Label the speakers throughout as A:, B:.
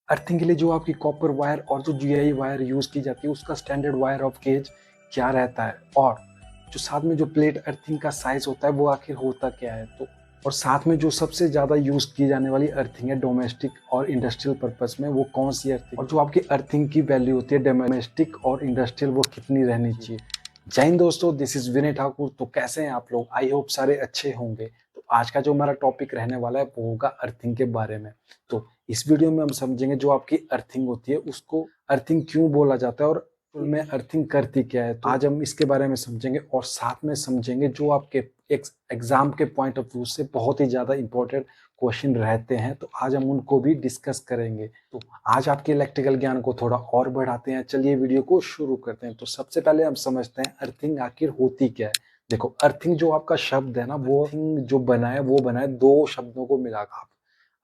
A: Earthing के लिए जो आपकी कॉपर वायर और जो जीआई वायर यूज की जाती है उसका स्टैंडर्ड वायर ऑफ गेज क्या रहता है, और जो साथ में जो प्लेट अर्थिंग का साइज होता है वो आखिर होता क्या है। तो और साथ में जो सबसे ज्यादा यूज की जाने वाली अर्थिंग है डोमेस्टिक और इंडस्ट्रियल पर्पस में, वो कौन सी अर्थिंग, और जो आपकी अर्थिंग की वैल्यू होती है डोमेस्टिक और इंडस्ट्रियल, वो कितनी रहनी चाहिए। जय हिंद दोस्तों, दिस इज विनय ठाकुर। तो कैसे हैं आप लोग? आई होप सारे अच्छे होंगे। तो आज का जो हमारा टॉपिक रहने वाला है वो होगा अर्थिंग के बारे में। तो इस वीडियो में हम समझेंगे जो आपकी अर्थिंग होती है उसको अर्थिंग क्यों बोला जाता है और में अर्थिंग करती क्या है। तो आज हम इसके बारे में समझेंगे और साथ में समझेंगे जो आपके एग्जाम के पॉइंट ऑफ व्यू से बहुत ही ज्यादा इंपॉर्टेंट क्वेश्चन रहते हैं। तो आज हम उनको भी डिस्कस करेंगे। तो आज आपके इलेक्ट्रिकल ज्ञान को थोड़ा और बढ़ाते हैं। चलिए वीडियो को शुरू करते हैं। तो सबसे पहले हम समझते हैं अर्थिंग आखिर होती क्या है। देखो, अर्थिंग जो आपका शब्द है ना, वो जो बना है वो बना है दो शब्दों को मिलाकर।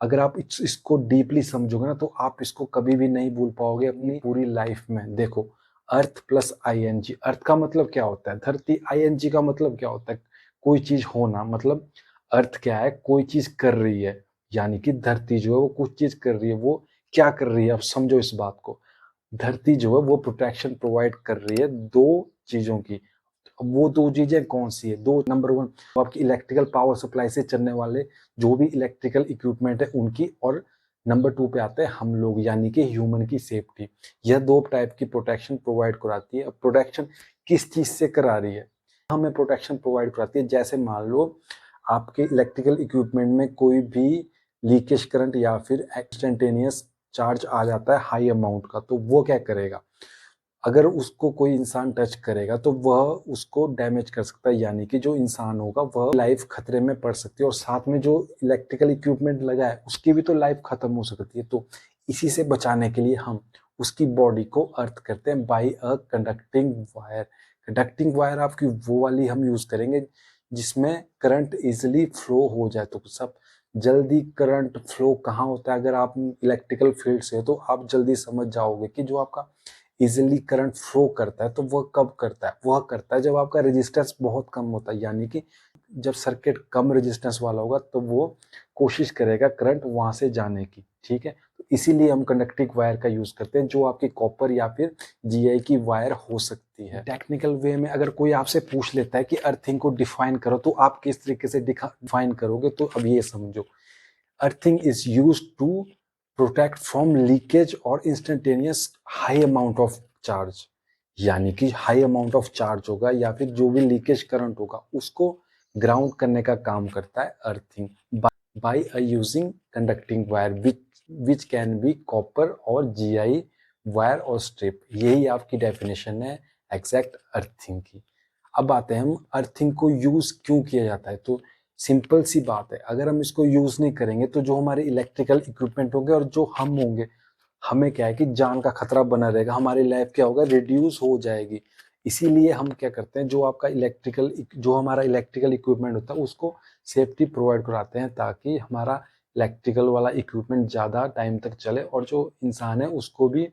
A: अगर आप इसको डीपली समझोगे ना तो आप इसको कभी भी नहीं भूल पाओगे अपनी पूरी लाइफ में। देखो, अर्थ प्लस आईएनजी। अर्थ का मतलब क्या होता है? धरती। आईएनजी का मतलब क्या होता है? कोई चीज होना। मतलब अर्थ क्या है? कोई चीज कर रही है, यानी कि धरती जो है वो कुछ चीज कर रही है। वो क्या कर रही है? अब समझो इस बात को। धरती जो है वो प्रोटेक्शन प्रोवाइड कर रही है दो चीजों की। अब वो दो चीजें कौन सी है? दो, नंबर वन तो आपकी इलेक्ट्रिकल पावर सप्लाई से चलने वाले जो भी इलेक्ट्रिकल इक्विपमेंट है उनकी, और नंबर टू पे आते हैं हम लोग, यानी कि ह्यूमन की सेफ्टी। यह दो टाइप की प्रोटेक्शन प्रोवाइड कराती है। अब प्रोटेक्शन किस चीज से करा रही है? हमें प्रोटेक्शन प्रोवाइड कराती है, जैसे मान लो आपके इलेक्ट्रिकल इक्विपमेंट में कोई भी लीकेज करंट या फिर इंस्टेंटेनियस चार्ज आ जाता है हाई अमाउंट का, तो वो क्या करेगा? अगर उसको कोई इंसान टच करेगा तो वह उसको डैमेज कर सकता है, यानी कि जो इंसान होगा वह लाइफ खतरे में पड़ सकती है, और साथ में जो इलेक्ट्रिकल इक्विपमेंट लगा है उसकी भी तो लाइफ खत्म हो सकती है। तो इसी से बचाने के लिए हम उसकी बॉडी को अर्थ करते हैं by a conducting wire. Conducting wire आपकी वो वाली हम यूज करेंगे जिसमें करंट इजिली फ्लो हो जाए। तो सब जल्दी करंट फ्लो कहाँ होता है? अगर आप इलेक्ट्रिकल फील्ड से हो तो आप जल्दी समझ जाओगे कि जो आपका इजिली करंट फ्लो करता है तो वह कब करता है? वह करता है जब आपका रेजिस्टेंस बहुत कम होता है, यानी कि जब सर्किट कम रेजिस्टेंस वाला होगा तो वो कोशिश करेगा करंट वहां से जाने की। ठीक है, तो इसीलिए हम कंडक्टिंग वायर का यूज करते हैं, जो आपकी कॉपर या फिर जीआई की वायर हो सकती है। टेक्निकल वे में अगर कोई आपसे पूछ लेता है कि अर्थिंग को डिफाइन करो, तो आप किस तरीके से डिफाइन करोगे? तो अब ये समझो, earthing is use to protect from leakage और instantaneous high amount of charge, यानी कि हाई अमाउंट ऑफ चार्ज होगा या फिर जो भी लीकेज करंट होगा उसको ग्राउंड करने का काम करता है earthing by using conducting wire which can be copper और जीआई वायर और स्ट्रिप। यही आपकी डेफिनेशन है एग्जैक्ट अर्थिंग की। अब आते हैं हम अर्थिंग को यूज क्यों किया जाता है। तो सिंपल सी बात है, अगर हम इसको यूज नहीं करेंगे तो जो हमारे इलेक्ट्रिकल इक्विपमेंट होंगे और जो हम होंगे, हमें क्या है कि जान का खतरा बना रहेगा। हमारी लाइफ क्या होगा? रिड्यूस हो जाएगी। इसीलिए हम क्या करते हैं, जो आपका जो हमारा इलेक्ट्रिकल इक्विपमेंट होता है उसको सेफ्टी प्रोवाइड कराते हैं, ताकि हमारा इलेक्ट्रिकल वाला इक्विपमेंट ज्यादा टाइम तक चले और जो इंसान है उसको भी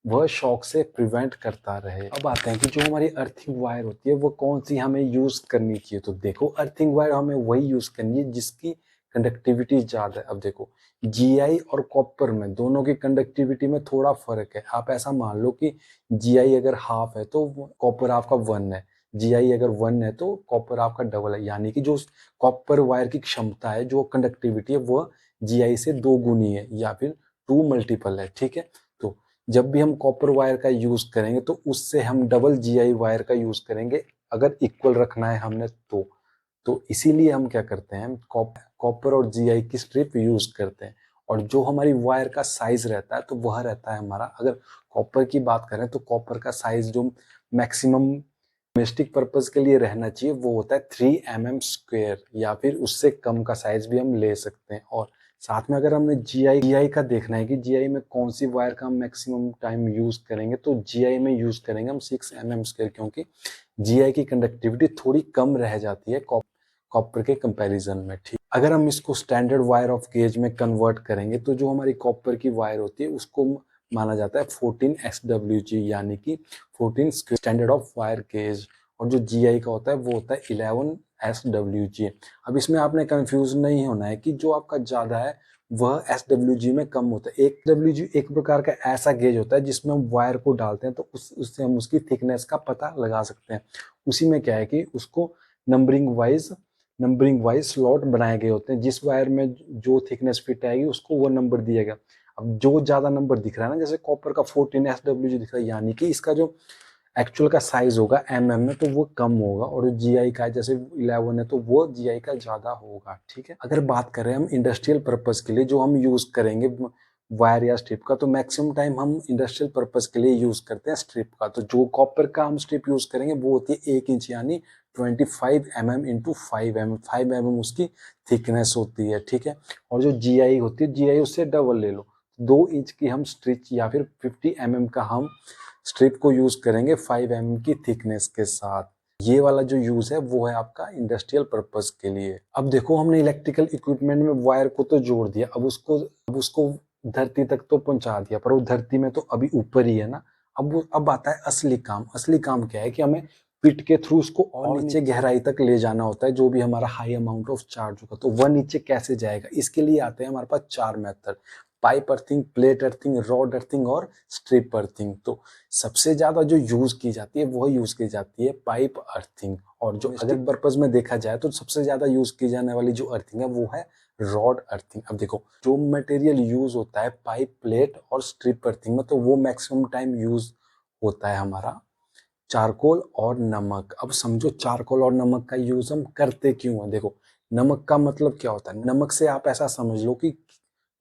A: वह शॉक से प्रिवेंट करता रहे। अब आते हैं कि जो हमारी अर्थिंग वायर होती है वो कौन सी हमें यूज करनी चाहिए। तो देखो, अर्थिंग वायर हमें वही यूज करनी है जिसकी कंडक्टिविटी ज्यादा है। अब देखो, जीआई और कॉपर में दोनों की कंडक्टिविटी में थोड़ा फर्क है। आप ऐसा मान लो कि जीआई अगर हाफ है तो कॉपर आपका 1 है, जीआई अगर 1 है तो कॉपर आपका डबल है, यानी कि जो कॉपर वायर की क्षमता है, जो कंडक्टिविटी है, वह जीआई से 2 गुनी है या फिर 2 मल्टीपल है। ठीक है, तो जब भी हम कॉपर वायर का यूज करेंगे तो उससे हम डबल जीआई वायर का यूज करेंगे, अगर इक्वल रखना है हमने तो इसीलिए हम क्या करते हैं, कॉपर और जीआई की स्ट्रिप यूज करते हैं। और जो हमारी वायर का साइज रहता है तो वह रहता है हमारा, अगर कॉपर की बात करें तो कॉपर का साइज जो मैक्सिमम डोमेस्टिक पर्पज के लिए रहना चाहिए वो होता है 3 mm स्क्वेयर, या फिर उससे कम का साइज भी हम ले सकते हैं। और साथ में अगर हमने जीआई का देखना है कि जीआई में कौन सी वायर का हम मैक्सिमम टाइम यूज करेंगे, तो जीआई में यूज करेंगे हम 6 mm स्क्वेयर, क्योंकि जीआई की कंडक्टिविटी थोड़ी कम रह जाती है कॉपर के कंपैरिजन में। ठीक, अगर हम इसको स्टैंडर्ड वायर ऑफ गेज में कन्वर्ट करेंगे तो जो हमारी कॉपर की वायर होती है उसको माना जाता है 14 SWG, यानी कि 14 स्टैंडर्ड ऑफ वायर गेज। और जो जीआई का होता है वो होता है 11 SWG। अब इसमें आपने कंफ्यूज नहीं होना है कि जो आपका ज्यादा है वह SWG में कम होता है। एक SWG एक प्रकार का ऐसा गेज होता है जिसमें हम वायर को डालते हैं तो उससे हम उसकी थिकनेस का पता लगा सकते हैं। उसी में क्या है कि उसको नंबरिंग वाइज स्लॉट बनाए गए होते हैं। जिस वायर में जो थिकनेस फिट आएगी उसको वो नंबर दिया गया। अब जो ज्यादा नंबर दिख रहा है ना, जैसे कॉपर का 14 SWG दिख रहा है, यानी कि इसका जो एक्चुअल का साइज होगा में तो वो कम होगा, और GI का जैसे 11 है तो वो GI का ज्यादा होगा। ठीक है, अगर बात करें हम इंडस्ट्रियल पर्पस के लिए जो हम यूज करेंगे वायर या स्ट्रिप का, तो मैक्सिमम टाइम हम इंडस्ट्रियल पर्पस के लिए यूज करते हैं स्ट्रिप का। तो जो कॉपर का हम स्ट्रिप यूज करेंगे वो होती है 1 इंच, यानी 25 mm इंटू 5 mm उसकी थिकनेस होती है। ठीक है, और जो GI होती है, GI उससे डबल ले लो, 2 इंच की हम स्ट्रिच या फिर 50 mm का हम स्ट्रिप को यूज करेंगे 5 mm की थिकनेस के साथ। ये वाला जो यूज है वो है आपका इंडस्ट्रियल पर्पस के लिए। अब देखो, हमने इलेक्ट्रिकल इक्विपमेंट में वायर को तो जोड़ दिया, अब उसको धरती तक तो पहुंचा दिया, पर वो धरती में तो अभी ऊपर ही है ना। अब आता है असली काम क्या है कि हमें पिट के थ्रू उसको और नीचे गहराई तक ले जाना होता है। जो भी हमारा हाई अमाउंट ऑफ चार्ज होगा तो वह नीचे कैसे जाएगा, इसके लिए आते हैं हमारे पास 4 method: pipe earthing, plate earthing, rod earthing और स्ट्रिप अर्थिंग। तो सबसे ज्यादा जो यूज की जाती है वह यूज की जाती है पाइप अर्थिंग, और जो अगर पर्पज में देखा जाए तो सबसे ज्यादा यूज की जाने वाली जो अर्थिंग है वो है रॉड अर्थिंग। अब देखो, जो मटेरियल यूज होता है पाइप, प्लेट और स्ट्रिप अर्थिंग में, तो वो मैक्सिमम टाइम यूज होता है हमारा चारकोल और नमक। अब समझो चारकोल और नमक का यूज हम करते क्यों है। देखो, नमक का मतलब क्या होता है, नमक से आप ऐसा समझ लो कि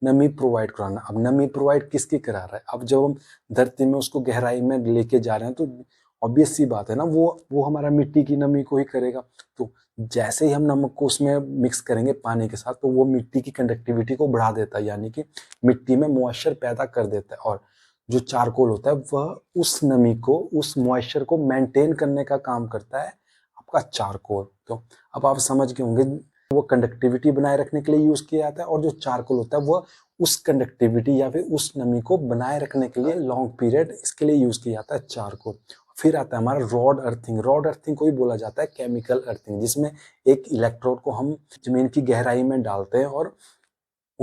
A: नमी प्रोवाइड कराना। अब नमी प्रोवाइड किसकी करा रहा है, अब जब हम धरती में उसको गहराई में लेके जा रहे हैं तो ऑब्वियस सी बात है ना, वो हमारा मिट्टी की नमी को ही करेगा। तो जैसे ही हम नमक को उसमें मिक्स करेंगे पानी के साथ, तो वो मिट्टी की कंडक्टिविटी को बढ़ा देता है, यानी कि मिट्टी में मॉइस्चर पैदा कर देता है। और जो चारकोल होता है वह उस नमी को, उस मॉइस्चर को मेंटेन करने का काम करता है आपका चारकोल। तो अब आप समझ गए होंगे, वो कंडक्टिविटी बनाए रखने के लिए यूज किया जाता है, और जो चारकोल होता है वह उस कंडक्टिविटी या फिर उस नमी को बनाए रखने के लिए लॉन्ग पीरियड इसके लिए यूज किया जाता है चारकोल। फिर आता है हमारा रॉड अर्थिंग। रॉड अर्थिंग को भी बोला जाता है केमिकल अर्थिंग, जिसमें एक इलेक्ट्रोड को हम जमीन की गहराई में डालते हैं और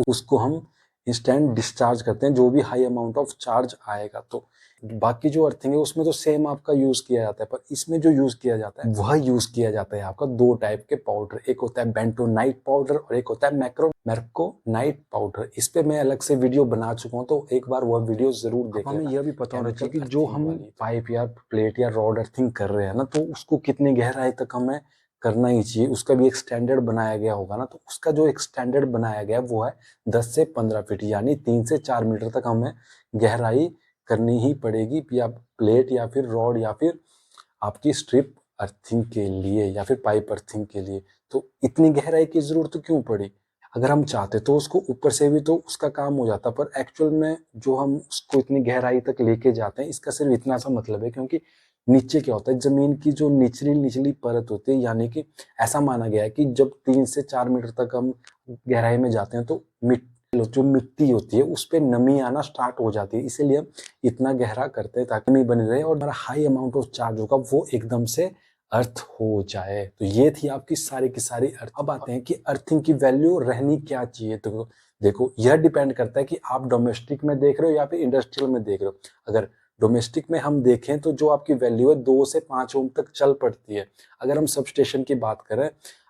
A: उसको हम इंस्टेंट डिस्चार्ज करते हैं जो भी हाई अमाउंट ऑफ चार्ज आएगा। तो बाकी जो अर्थिंग है उसमें तो सेम आपका यूज किया जाता है, पर इसमें जो यूज किया जाता है वह यूज किया जाता है आपका 2 टाइप के पाउडर। एक होता है बेंटोनाइट पाउडर और एक होता है मैक्रोनाइट पाउडर। इस पे मैं अलग से वीडियो बना चुका हूँ, तो एक बार वह वीडियो जरूर देखें। हमें यह भी पता होना चाहिए कि जो हम पाइप या प्लेट या रॉड अर्थिंग कर रहे हैं ना, तो उसको कितनी गहराई तक हमें करना ही चाहिए। उसका भी एक स्टैंडर्ड बनाया गया होगा ना, तो उसका जो एक स्टैंडर्ड बनाया गया वो है 10 से 15 फीट, यानी 3 से 4 मीटर तक हमें गहराई करनी ही पड़ेगी, या प्लेट या फिर रॉड या फिर आपकी स्ट्रिप अर्थिंग के लिए या फिर पाइप अर्थिंग के लिए। तो इतनी गहराई की जरूरत क्यों पड़ी? अगर हम चाहते तो उसको ऊपर से भी तो उसका काम हो जाता, पर एक्चुअल में जो हम उसको इतनी गहराई तक लेके जाते हैं इसका सिर्फ इतना सा मतलब है क्योंकि नीचे क्या होता है, जमीन की जो निचली निचली परत होती है, यानी कि ऐसा माना गया है कि जब 3 से 4 मीटर तक हम गहराई में जाते हैं तो जो मिट्टी होती है उस पर नमी आना स्टार्ट हो जाती है। इसीलिए हम इतना गहरा करते हैं ताकि नमी बनी रहे और हमारा हाई अमाउंट ऑफ चार्ज होगा वो एकदम से अर्थ हो जाए। तो ये थी आपकी सारी की सारी अर्थ। अब आते हैं कि अर्थिंग की वैल्यू रहनी क्या चाहिए। तो देखो, यह डिपेंड करता है कि आप डोमेस्टिक में देख रहे हो या फिर इंडस्ट्रियल में देख रहे हो। अगर डोमेस्टिक में हम देखें तो जो आपकी वैल्यू है 2 से 5 ओम तक चल पड़ती है। अगर हम सबस्टेशन की बात करें,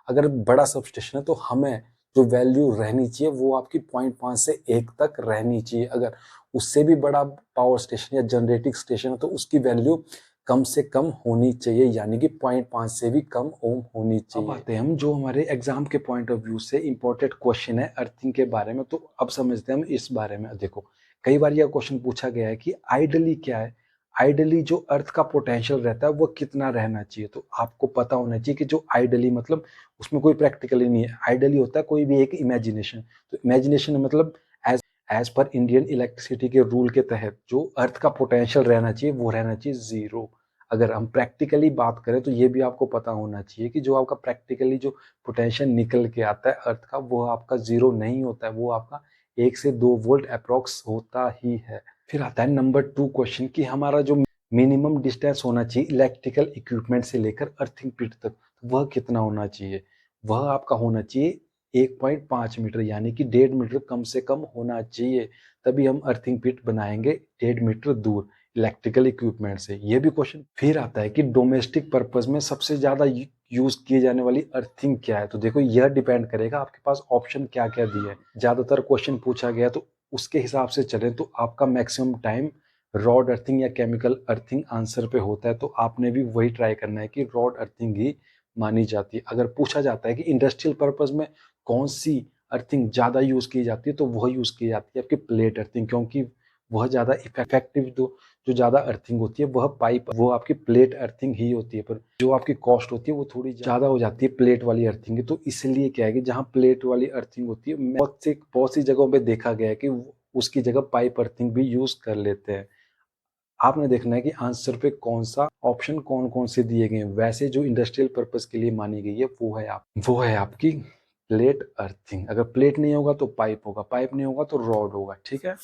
A: अगर बड़ा सबस्टेशन है तो हमें जो वैल्यू रहनी चाहिए वो आपकी 0.5 से 1 तक रहनी चाहिए। अगर उससे भी बड़ा पावर स्टेशन या जनरेटिंग स्टेशन है तो उसकी वैल्यू कम से कम होनी चाहिए, यानी कि 0.5 से भी कम ओम होनी चाहिए। अब आते हैं हम जो हमारे एग्जाम के पॉइंट ऑफ व्यू से इंपॉर्टेंट क्वेश्चन है अर्थिंग के बारे में। तो अब समझते हैं हम इस बारे में। देखो, कई बार यह क्वेश्चन पूछा गया है कि आइडली क्या है। आइडली जो अर्थ का पोटेंशियल रहता है वो कितना रहना चाहिए। तो आपको पता होना चाहिए कि जो आइडली मतलब उसमें कोई प्रैक्टिकली नहीं है। आइडली होता है कोई भी एक इमेजिनेशन। तो इमेजिनेशन मतलब एज पर इंडियन इलेक्ट्रिसिटी के रूल के तहत जो अर्थ का पोटेंशियल रहना चाहिए वो रहना चाहिए 0। अगर हम प्रैक्टिकली बात करें तो ये भी आपको पता होना चाहिए कि जो आपका प्रैक्टिकली जो पोटेंशियल निकल के आता है अर्थ का वो आपका 0 नहीं होता है, वो आपका 1 से 2 वोल्ट अप्रोक्स होता ही है। फिर आता है नंबर 2 क्वेश्चन कि हमारा जो मिनिमम डिस्टेंस होना चाहिए इलेक्ट्रिकल इक्विपमेंट से लेकर अर्थिंग पिट तक, वह कितना होना चाहिए। वह आपका होना चाहिए 1.5 मीटर, यानी कि 1.5 मीटर कम से कम होना चाहिए, तभी हम अर्थिंग पिट बनाएंगे 1.5 मीटर दूर इलेक्ट्रिकल इक्विपमेंट से। ये भी क्वेश्चन फिर आता है कि डोमेस्टिक पर्पस में सबसे ज्यादा यूज किए जाने वाली अर्थिंग क्या है। तो देखो यह डिपेंड करेगा आपके पास ऑप्शन क्या क्या दिए है। ज्यादातर क्वेश्चन पूछा गया तो उसके हिसाब से चले तो आपका मैक्सिमम टाइम रॉड अर्थिंग या केमिकल अर्थिंग आंसर पे होता है, तो आपने भी वही ट्राई करना है कि रॉड अर्थिंग ही मानी जाती है। अगर पूछा जाता है कि इंडस्ट्रियल पर्पस में कौन सी अर्थिंग ज्यादा यूज की जाती है, तो वह यूज की जाती है आपकी प्लेट अर्थिंग, क्योंकि वह ज्यादा इफेक्टिव जो ज्यादा अर्थिंग होती है वह पाइप वो आपकी प्लेट अर्थिंग ही होती है, पर जो आपकी कॉस्ट होती है वो थोड़ी ज्यादा हो जाती है प्लेट वाली अर्थिंग की। तो इसलिए क्या है कि जहाँ प्लेट वाली अर्थिंग होती है बहुत सी जगहों पे देखा गया है कि उसकी जगह पाइप अर्थिंग भी यूज कर लेते हैं। आपने देखना है कि आंसर पे कौन सा ऑप्शन कौन कौन से दिए गए हैं। वैसे जो इंडस्ट्रियल पर्पस के लिए मानी गई है वो है आपकी प्लेट अर्थिंग। अगर प्लेट नहीं होगा तो पाइप होगा, पाइप नहीं होगा तो रॉड होगा, ठीक है।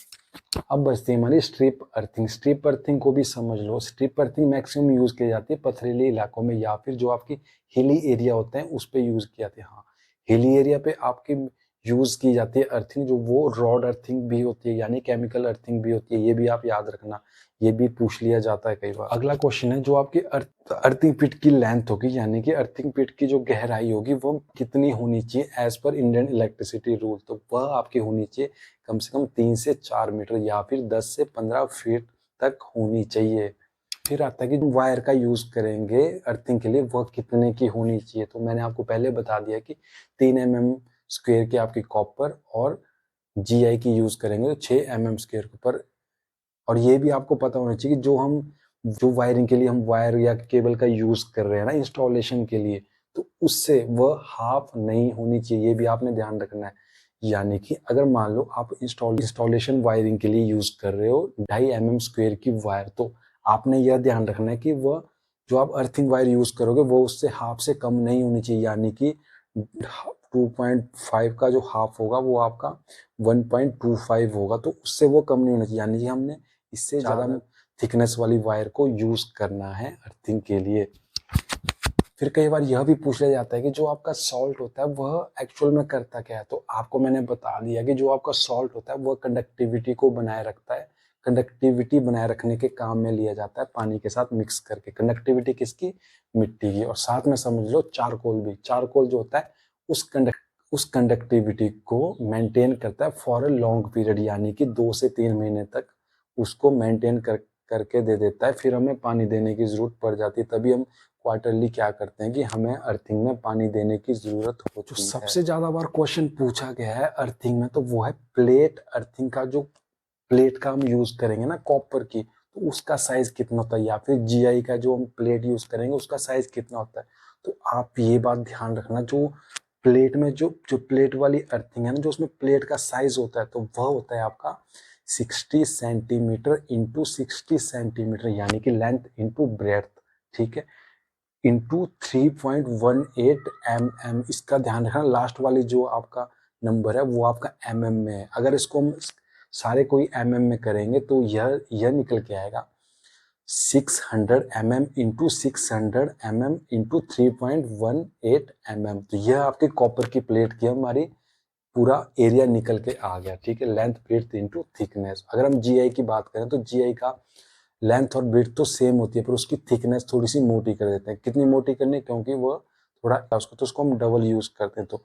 A: अब बचती है हमारी स्ट्रिप अर्थिंग। स्ट्रिप अर्थिंग को भी समझ लो। स्ट्रिप अर्थिंग मैक्सिमम यूज की जाती है पथरीली इलाकों में या फिर जो आपकी हिली एरिया होते हैं उस पे यूज की जाती है। हाँ, हिली एरिया पे आपकी यूज की जाती है अर्थिंग, जो वो रॉड अर्थिंग भी होती है यानी केमिकल अर्थिंग भी होती है। ये भी आप याद रखना, ये भी पूछ लिया जाता है कई बार। अगला क्वेश्चन है जो आपकी अर्थिंग पिट की लेंथ होगी, यानी कि अर्थिंग पिट की जो गहराई होगी वो कितनी होनी चाहिए as per Indian electricity rule. तो वह आपकी होनी चाहिए कम से कम 3 से 4 मीटर या फिर 10 से 15 फीट तक होनी चाहिए। फिर आता है कि वायर का यूज करेंगे अर्थिंग के लिए वह कितने की होनी चाहिए। तो मैंने आपको पहले बता दिया कि 3 mm स्क्वायर की आपकी कॉपर और GI की यूज करेंगे तो 6 mm स्क्वायर पर। और ये भी आपको पता होना चाहिए कि जो वायरिंग के लिए हम वायर या केबल का यूज कर रहे हैं ना इंस्टॉलेशन के लिए, तो उससे वह हाफ नहीं होनी चाहिए। ये भी आपने ध्यान रखना है। यानी कि अगर मान लो आप इंस्टॉलेशन वायरिंग के लिए यूज कर रहे हो 2.5 mm स्क्वायर की वायर, तो आपने यह ध्यान रखना है कि वह जो आप अर्थिंग वायर यूज करोगे वो उससे हाफ से कम नहीं होनी चाहिए। यानी कि 2.5 का जो हाफ होगा वो आपका 1.25 होगा, तो उससे वो कम नहीं होना चाहिए। यानी कि हमने इससे ज्यादा थिकनेस वाली वायर को यूज करना है अर्थिंग के लिए। फिर कई बार यह भी पूछ लिया जाता है कि जो आपका सॉल्ट होता है वह एक्चुअल में करता क्या है। तो आपको मैंने बता दिया कि जो आपका सॉल्ट होता है वह कंडक्टिविटी को बनाए रखता है। कंडक्टिविटी बनाए रखने के काम में लिया जाता है पानी के साथ मिक्स करके। कंडक्टिविटी किसकी? मिट्टी की। और साथ में समझ लो चारकोल भी। चारकोल जो होता है उस कंडक्टिविटी को मेंटेन करता है फॉर अ लॉन्ग पीरियड, यानी कि 2 से 3 महीने तक उसको मेंटेन करके दे देता है। फिर हमें पानी देने की जरूरत पड़ जाती है, तभी हम क्वार्टरली क्या करते हैं कि हमें अर्थिंग में पानी देने की जरूरत होती है। सबसे ज्यादा बार क्वेश्चन पूछा गया है अर्थिंग में तो वो है प्लेट अर्थिंग का। जो प्लेट का हम यूज करेंगे ना कॉपर की, तो उसका साइज कितना होता है, या फिर GI का जो हम प्लेट यूज करेंगे उसका साइज कितना होता है। तो आप ये बात ध्यान रखना, जो प्लेट में जो प्लेट वाली अर्थिंग है ना, जो उसमें प्लेट का साइज होता है तो वह होता है आपका 60 सेंटीमीटर इंटू 60 सेंटीमीटर, यानी कि लेंथ इंटू ब्रेथ, ठीक है, इंटू 3.18 mm। इसका ध्यान रखना, लास्ट वाली जो आपका नंबर है वो आपका mm में है। अगर इसको हम सारे कोई mm में करेंगे तो यह निकल के आएगा 600 mm into 600 mm into 3.18 mm। तो यह आपके कॉपर की प्लेट की हमारी पूरा एरिया निकल के आ गया, ठीक है। Length breadth into thickness. अगर हम GI की बात करें तो GI का लेंथ और ब्रेड्थ तो सेम होती है, पर उसकी थिकनेस थोड़ी सी मोटी कर देते हैं। कितनी मोटी करनी? क्योंकि वो थोड़ा उसको हम डबल यूज करते हैं। तो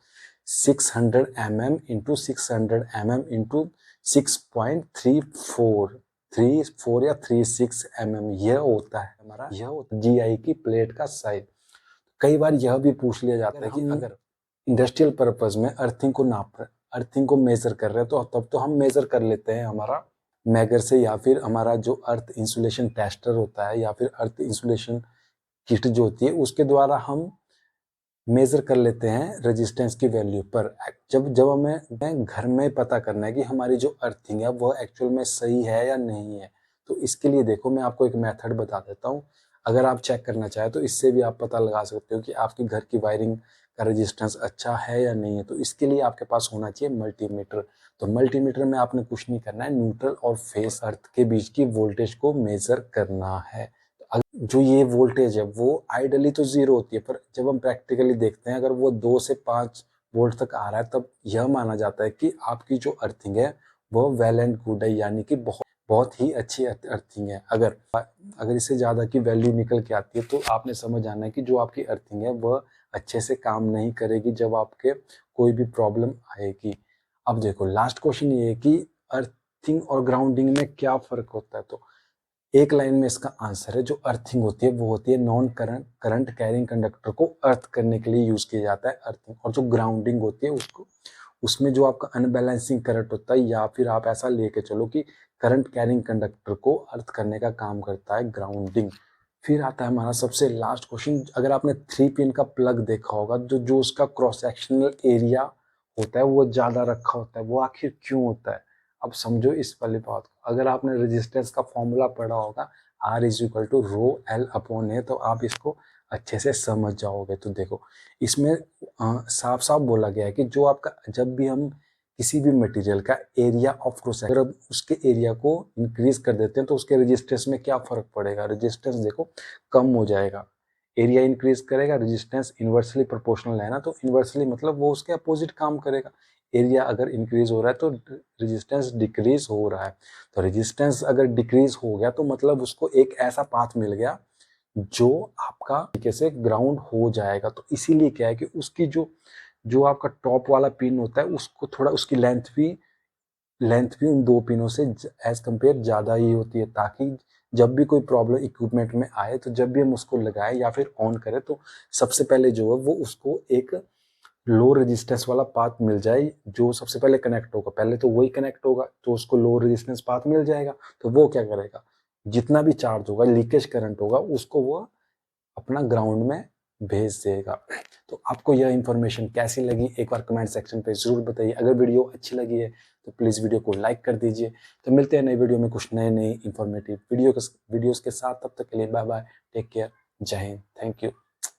A: 600 mm इंटू 600 mm इंटू 6.34 या 36 mm, यह होता है हमारा GI की प्लेट का साइज। कई बार यह भी पूछ लिया जाता है कि अगर इंडस्ट्रियल पर्पज में अर्थिंग को मेजर कर रहे हैं तो तब तो हम मेजर कर लेते हैं हमारा मैगर से, या फिर हमारा जो अर्थ इंसुलेशन टेस्टर होता है या फिर अर्थ इंसुलेशन किट जो होती है उसके द्वारा हम मेजर कर लेते हैं रेजिस्टेंस की वैल्यू। पर जब हमें घर में पता करना है कि हमारी जो अर्थिंग है वह एक्चुअल में सही है या नहीं है, तो इसके लिए देखो मैं आपको एक मेथड बता देता हूँ। अगर आप चेक करना चाहें तो इससे भी आप पता लगा सकते हो कि आपके घर की वायरिंग का रेजिस्टेंस अच्छा है या नहीं है। तो इसके लिए आपके पास होना चाहिए मल्टीमीटर। तो मल्टीमीटर में आपने कुछ नहीं करना है, न्यूट्रल और फेस अर्थ के बीच की वोल्टेज को मेजर करना है। जो ये वोल्टेज है वो आइडियली तो 0 होती है, पर जब हम प्रैक्टिकली देखते हैं अगर वो 2 से 5 वोल्ट तक आ रहा है, तब यह माना जाता है कि आपकी जो अर्थिंग है वो वेल एंड गुड है, यानी कि बहुत बहुत ही अच्छी अर्थिंग है। अगर इससे ज़्यादा की वैल्यू निकल के आती है तो आपने समझ आना है कि जो आपकी अर्थिंग है वह अच्छे से काम नहीं करेगी जब आपके कोई भी प्रॉब्लम आएगी। अब देखो लास्ट क्वेश्चन ये है कि अर्थिंग और ग्राउंडिंग में क्या फ़र्क होता है। तो एक लाइन में इसका आंसर है, जो अर्थिंग होती है वो होती है नॉन करंट कैरिंग कंडक्टर को अर्थ करने के लिए यूज़ किया जाता है अर्थिंग, और जो ग्राउंडिंग होती है उसमें जो आपका अनबैलेंसिंग करंट होता है, या फिर आप ऐसा लेके चलो कि करंट कैरिंग कंडक्टर को अर्थ करने का काम करता है ग्राउंडिंग। फिर आता है हमारा सबसे लास्ट क्वेश्चन। अगर आपने 3 पिन का प्लग देखा होगा, जो उसका क्रॉस सेक्शनल एरिया होता है वो ज़्यादा रखा होता है, वो आखिर क्यों होता है। अब समझो इस वाली बात को। अगर आपने रेजिस्टेंस का फॉर्मूला पढ़ा होगा R is equal to rho L upon A, तो आप इसको अच्छे से समझ जाओगे। तो देखो इसमें साफ साफ बोला गया है कि जो आपका, जब भी हम किसी भी मटेरियल का एरिया ऑफ क्रॉस सेक्शन, अगर उसके एरिया को इंक्रीज कर देते हैं तो उसके रेजिस्टेंस में क्या फर्क पड़ेगा। रेजिस्टेंस देखो कम हो जाएगा, एरिया इंक्रीज करेगा, रेजिस्टेंस इन्वर्सली प्रोपोर्शनल है ना, तो इन्वर्सली मतलब वो उसके अपोजिट काम करेगा। एरिया अगर इंक्रीज हो रहा है तो रेजिस्टेंस डिक्रीज हो रहा है। तो रेजिस्टेंस अगर डिक्रीज हो गया तो मतलब उसको एक ऐसा पाथ मिल गया जो आपका तरीके से ग्राउंड हो जाएगा। तो इसीलिए क्या है कि उसकी जो जो आपका टॉप वाला पिन होता है उसको थोड़ा उसकी लेंथ भी उन 2 पिनों से एज कंपेयर ज़्यादा ही होती है, ताकि जब भी कोई प्रॉब्लम इक्विपमेंट में आए तो जब भी हम उसको लगाएं या फिर ऑन करें तो सबसे पहले जो है वो उसको एक लो रेजिस्टेंस वाला पाथ मिल जाए, जो सबसे पहले कनेक्ट होगा। पहले तो वही कनेक्ट होगा तो उसको लो रेजिस्टेंस पाथ मिल जाएगा, तो वो क्या करेगा, जितना भी चार्ज होगा, लीकेज करंट होगा, उसको वो अपना ग्राउंड में भेज देगा। तो आपको यह इंफॉर्मेशन कैसी लगी एक बार कमेंट सेक्शन पे जरूर बताइए। अगर वीडियो अच्छी लगी है तो प्लीज़ वीडियो को लाइक कर दीजिए। तो मिलते हैं नई वीडियो में कुछ नए इंफॉर्मेटिव वीडियोस के साथ। तब तक के लिए बाय बाय, टेक केयर, जय हिंद, थैंक यू।